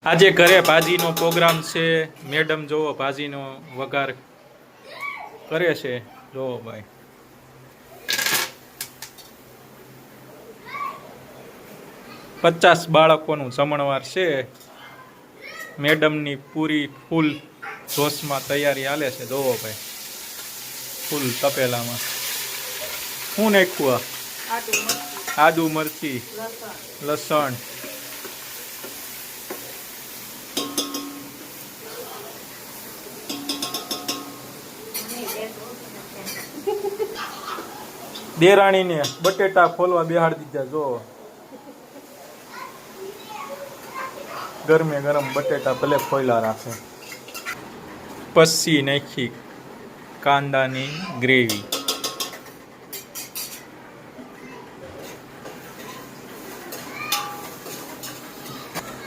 આજે ઘરે ભાજીનો પ્રોગ્રામ છે। મેડમ જોવો ભાજીનો વઘાર કરે છે। જોવો ભાઈ, પચાસ બાળકોનું જમણવાર છે। મેડમની પૂરી ફૂલ જોશમાં તૈયારી હાલે છે। જોવો ભાઈ, ફૂલ તપેલામાં શું નાખ્યું? આદુ મરચી લસણ દેરાણીને બટેટા ફોલવા બેહાડી દીધા। જો ગરમે ગરમ બટેટા ભલે ફોયલા રાખે। પછી નાખી કાંદાની ગ્રેવી।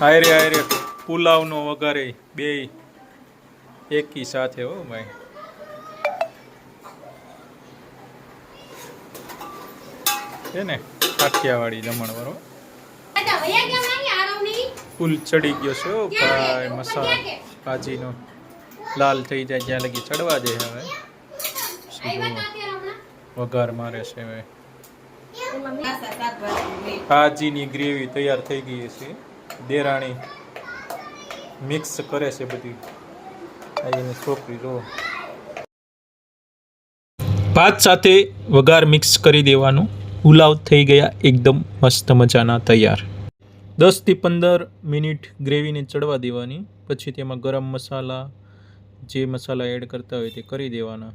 હાયરે હાયરે પુલાવનો વઘારે બે એકી સાથે। હો ભાઈ, છે ને કાઠિયાવાડી જમણવારો ફૂલ ચડી ગયો છે। હો ભાઈ, મસાલા ભાજીનો લાલ થઈ જાય જ્યાં લગી ચડવા દે। હવે વઘાર મારે છે। હવે ભાજીની ગ્રેવી તૈયાર થઈ ગઈ છે। દેરાણી મિક્સ કરે છે બધી। આવીને છોકરી જો ભાત સાથે વઘાર મિક્સ કરી દેવાનું। પુલાવ થઈ ગયા એકદમ મસ્ત મજાના તૈયાર। 10 થી 15 મિનિટ ગ્રેવીને ચડવા દેવાની। પછી તેમાં ગરમ મસાલા જે મસાલા એડ કરતા હોય તે કરી દેવાના।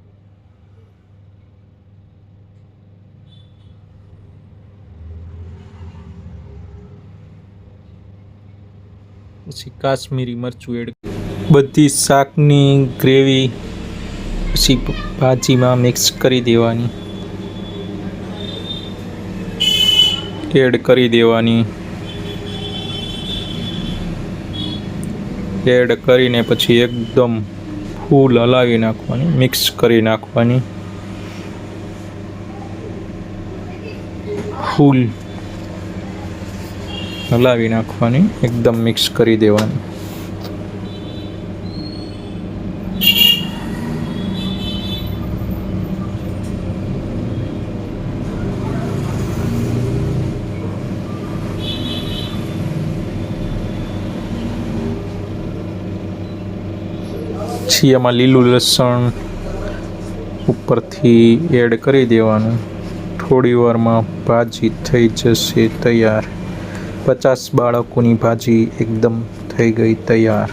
પછી કાશ્મીરી મરચું એડ, બધી શાકની ગ્રેવી પછી ભાજીમાં મિક્સ કરી દેવાની, એડ કરી દેવાની। એડ કરીને પછી એકદમ ફૂલ હલાવી નાખવાની, મિક્સ કરી નાખવાની। ફૂલ હલાવી નાખવાની, એકદમ મિક્સ કરી દેવાની। પછી એમાં લીલું લસણ ઉપરથી એડ કરી દેવાનું। થોડી વારમાં ભાજી થઈ જશે તૈયાર। 50 બાળકોની ભાજી એકદમ થઈ ગઈ તૈયાર।